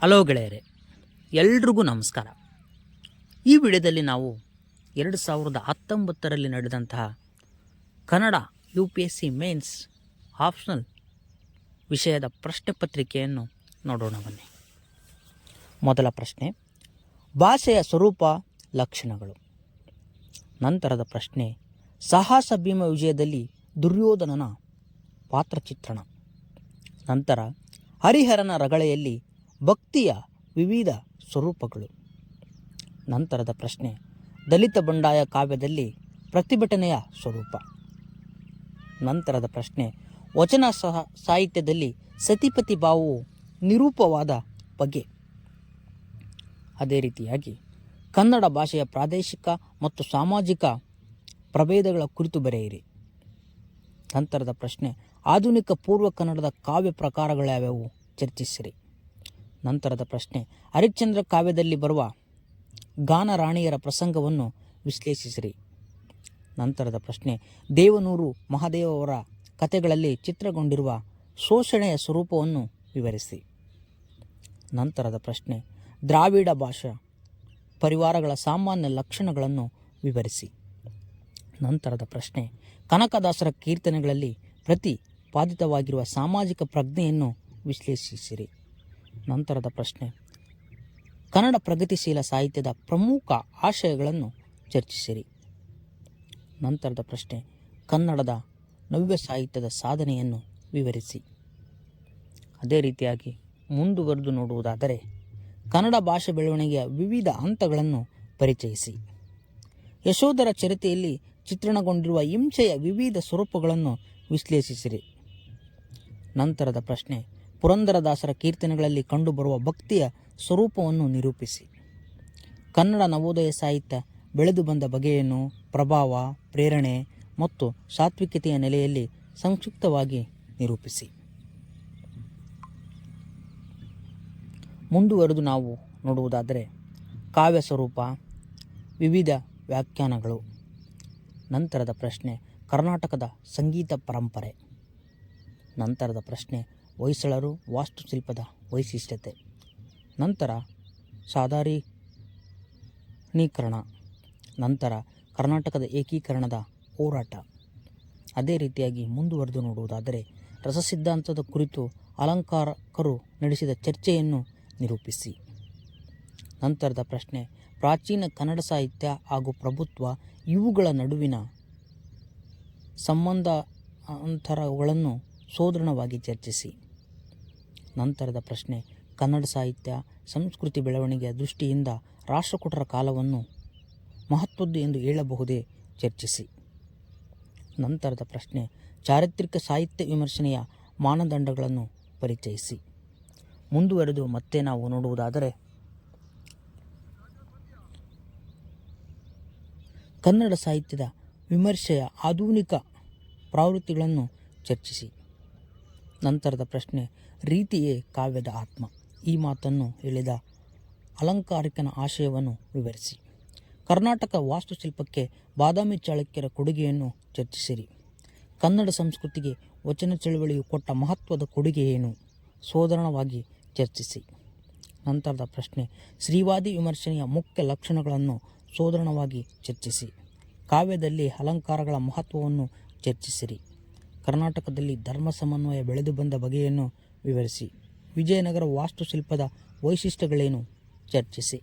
Hello ಗೆಳೆಯರೆ, ಎಲ್ರಿಗೂ ನಮಸ್ಕಾರ. ಈ ವಿಡಿಯೋದಲ್ಲಿ ನಾವು 2019ರಲ್ಲಿ ನಡೆದಂತಹ ಕನ್ನಡ UPSC ಮೇನ್ಸ್ ಆಪ್ಷನಲ್ ವಿಷಯದ ಪ್ರಶ್ನೆ ಪತ್ರಿಕೆಯನ್ನು ನೋಡೋಣ ಬನ್ನಿ. ಮೊದಲ ಪ್ರಶ್ನೆ, ಭಾಷೆಯ ಸ್ವರೂಪ ಲಕ್ಷಣಗಳು. ನಂತರದ ಪ್ರಶ್ನೆ, ಸಾಹಸ ಭೀಮ ವಿಜಯದಲ್ಲಿ ದುರ್ಯೋಧನನ ಪಾತ್ರಚಿತ್ರಣ. ನಂತರ ಹರಿಹರನ ರಗಳೆಯಲ್ಲಿ ಭಕ್ತಿಯ ವಿವಿಧ ಸ್ವರೂಪಗಳು. ನಂತರದ ಪ್ರಶ್ನೆ, ದಲಿತ ಬಂಡಾಯ ಕಾವ್ಯದಲ್ಲಿ ಪ್ರತಿಭಟನೆಯ ಸ್ವರೂಪ. ನಂತರದ ಪ್ರಶ್ನೆ, ವಚನ ಸಾಹಿತ್ಯದಲ್ಲಿ ಸತಿಪತಿ ಭಾವವು ನಿರೂಪವಾದ ಬಗೆ. ಅದೇ ರೀತಿಯಾಗಿ ಕನ್ನಡ ಭಾಷೆಯ ಪ್ರಾದೇಶಿಕ ಮತ್ತು ಸಾಮಾಜಿಕ ಪ್ರಭೇದಗಳ ಕುರಿತು ಬರೆಯಿರಿ. ನಂತರದ ಪ್ರಶ್ನೆ, ಆಧುನಿಕ ಪೂರ್ವ ಕನ್ನಡದ ಕಾವ್ಯ ಪ್ರಕಾರಗಳ್ಯಾವ್ಯಾವು ಚರ್ಚಿಸಿರಿ. ನಂತರದ ಪ್ರಶ್ನೆ, ಹರಿಶ್ಚಂದ್ರ ಕಾವ್ಯದಲ್ಲಿ ಬರುವ ಗಾನರಾಣಿಯರ ಪ್ರಸಂಗವನ್ನು ವಿಶ್ಲೇಷಿಸಿರಿ. ನಂತರದ ಪ್ರಶ್ನೆ, ದೇವನೂರು ಮಹಾದೇವರ ಕಥೆಗಳಲ್ಲಿ ಚಿತ್ರಗೊಂಡಿರುವ ಶೋಷಣೆಯ ಸ್ವರೂಪವನ್ನು ವಿವರಿಸಿ. ನಂತರದ ಪ್ರಶ್ನೆ, ದ್ರಾವಿಡ ಭಾಷಾ ಪರಿವಾರಗಳ ಸಾಮಾನ್ಯ ಲಕ್ಷಣಗಳನ್ನು ವಿವರಿಸಿ. ನಂತರದ ಪ್ರಶ್ನೆ, ಕನಕದಾಸರ ಕೀರ್ತನೆಗಳಲ್ಲಿ ಪ್ರತಿಪಾದಿತವಾಗಿರುವ ಸಾಮಾಜಿಕ ಪ್ರಜ್ಞೆಯನ್ನು ವಿಶ್ಲೇಷಿಸಿರಿ. ನಂತರದ ಪ್ರಶ್ನೆ, ಕನ್ನಡ ಪ್ರಗತಿಶೀಲ ಸಾಹಿತ್ಯದ ಪ್ರಮುಖ ಆಶಯಗಳನ್ನು ಚರ್ಚಿಸಿರಿ. ನಂತರದ ಪ್ರಶ್ನೆ, ಕನ್ನಡದ ನವ್ಯ ಸಾಹಿತ್ಯದ ಸಾಧನೆಯನ್ನು ವಿವರಿಸಿ. ಅದೇ ರೀತಿಯಾಗಿ ಮುಂದುವರೆದು ನೋಡುವುದಾದರೆ, ಕನ್ನಡ ಭಾಷೆ ಬೆಳವಣಿಗೆಯ ವಿವಿಧ ಹಂತಗಳನ್ನು ಪರಿಚಯಿಸಿ. ಯಶೋಧರ ಚರಿತೆಯಲ್ಲಿ ಚಿತ್ರಣಗೊಂಡಿರುವ ಹಿಂಸೆಯ ವಿವಿಧ ಸ್ವರೂಪಗಳನ್ನು ವಿಶ್ಲೇಷಿಸಿರಿ. ನಂತರದ ಪ್ರಶ್ನೆ, ಪುರಂದರದಾಸರ ಕೀರ್ತನೆಗಳಲ್ಲಿ ಕಂಡುಬರುವ ಭಕ್ತಿಯ ಸ್ವರೂಪವನ್ನು ನಿರೂಪಿಸಿ. ಕನ್ನಡ ನವೋದಯ ಸಾಹಿತ್ಯ ಬೆಳೆದು ಬಂದ ಬಗೆಯನ್ನು, ಪ್ರಭಾವ, ಪ್ರೇರಣೆ ಮತ್ತು ಸಾತ್ವಿಕತೆಯ ನೆಲೆಯಲ್ಲಿ ಸಂಕ್ಷಿಪ್ತವಾಗಿ ನಿರೂಪಿಸಿ. ಮುಂದುವರೆದು ನಾವು ನೋಡುವುದಾದರೆ, ಕಾವ್ಯ ಸ್ವರೂಪ, ವಿವಿಧ ವ್ಯಾಖ್ಯಾನಗಳು. ನಂತರದ ಪ್ರಶ್ನೆ, ಕರ್ನಾಟಕದ ಸಂಗೀತ ಪರಂಪರೆ. ನಂತರದ ಪ್ರಶ್ನೆ, ಹೊಯ್ಸಳರು ವಾಸ್ತುಶಿಲ್ಪದ ವೈಶಿಷ್ಟ್ಯತೆ. ನಂತರ ಸಾಧಾರಣೀಕರಣ. ನಂತರ ಕರ್ನಾಟಕದ ಏಕೀಕರಣದ ಹೋರಾಟ. ಅದೇ ರೀತಿಯಾಗಿ ಮುಂದುವರೆದು ನೋಡುವುದಾದರೆ, ರಸಸಿದ್ಧಾಂತದ ಕುರಿತು ಅಲಂಕಾರಕರು ನಡೆಸಿದ ಚರ್ಚೆಯನ್ನು ನಿರೂಪಿಸಿ. ನಂತರದ ಪ್ರಶ್ನೆ, ಪ್ರಾಚೀನ ಕನ್ನಡ ಸಾಹಿತ್ಯ ಹಾಗೂ ಪ್ರಭುತ್ವ ಇವುಗಳ ನಡುವಿನ ಸಂಬಂಧಾಂತರಗಳನ್ನು ಸೋದರವಾಗಿ ಚರ್ಚಿಸಿ. ನಂತರದ ಪ್ರಶ್ನೆ, ಕನ್ನಡ ಸಾಹಿತ್ಯ ಸಂಸ್ಕೃತಿ ಬೆಳವಣಿಗೆಯ ದೃಷ್ಟಿಯಿಂದ ರಾಷ್ಟ್ರಕೂಟರ ಕಾಲವನ್ನು ಮಹತ್ವದ್ದು ಎಂದು ಹೇಳಬಹುದೇ ಚರ್ಚಿಸಿ. ನಂತರದ ಪ್ರಶ್ನೆ, ಚಾರಿತ್ರಿಕ ಸಾಹಿತ್ಯ ವಿಮರ್ಶನೆಯ ಮಾನದಂಡಗಳನ್ನು ಪರಿಚಯಿಸಿ. ಮುಂದುವರೆದು ಮತ್ತೆ ನಾವು ನೋಡುವುದಾದರೆ, ಕನ್ನಡ ಸಾಹಿತ್ಯದ ವಿಮರ್ಶೆಯ ಆಧುನಿಕ ಪ್ರವೃತ್ತಿಗಳನ್ನು ಚರ್ಚಿಸಿ. ನಂತರದ ಪ್ರಶ್ನೆ, ರೀತಿಯೇ ಕಾವ್ಯದ ಆತ್ಮ. ಈ ಮಾತನ್ನು ಹೇಳಿದ ಅಲಂಕಾರಿಕನ ಆಶಯವನ್ನು ವಿವರಿಸಿ. ಕರ್ನಾಟಕ ವಾಸ್ತುಶಿಲ್ಪಕ್ಕೆ ಬಾದಾಮಿ ಚಾಳುಕ್ಯರ ಕೊಡುಗೆಯನ್ನು ಚರ್ಚಿಸಿರಿ. ಕನ್ನಡ ಸಂಸ್ಕೃತಿಗೆ ವಚನ ಚಳುವಳಿಯು ಕೊಟ್ಟ ಮಹತ್ವದ ಕೊಡುಗೆ ಏನು? ಸೋದರವಾಗಿ ಚರ್ಚಿಸಿ. ನಂತರದ ಪ್ರಶ್ನೆ, ಸ್ತ್ರೀವಾದಿ ವಿಮರ್ಶನೆಯ ಮುಖ್ಯ ಲಕ್ಷಣಗಳನ್ನು ಸೋದರವಾಗಿ ಚರ್ಚಿಸಿ. ಕಾವ್ಯದಲ್ಲಿ ಅಲಂಕಾರಗಳ ಮಹತ್ವವನ್ನು ಚರ್ಚಿಸಿರಿ. ಕರ್ನಾಟಕದಲ್ಲಿ ಧರ್ಮ ಸಮನ್ವಯ ಬೆಳೆದು ಬಂದ ಬಗೆಯನ್ನು ವಿವರಿಸಿ. ವಿಜಯನಗರ ವಾಸ್ತುಶಿಲ್ಪದ ವೈಶಿಷ್ಟ್ಯಗಳೇನು? ಚರ್ಚಿಸಿ.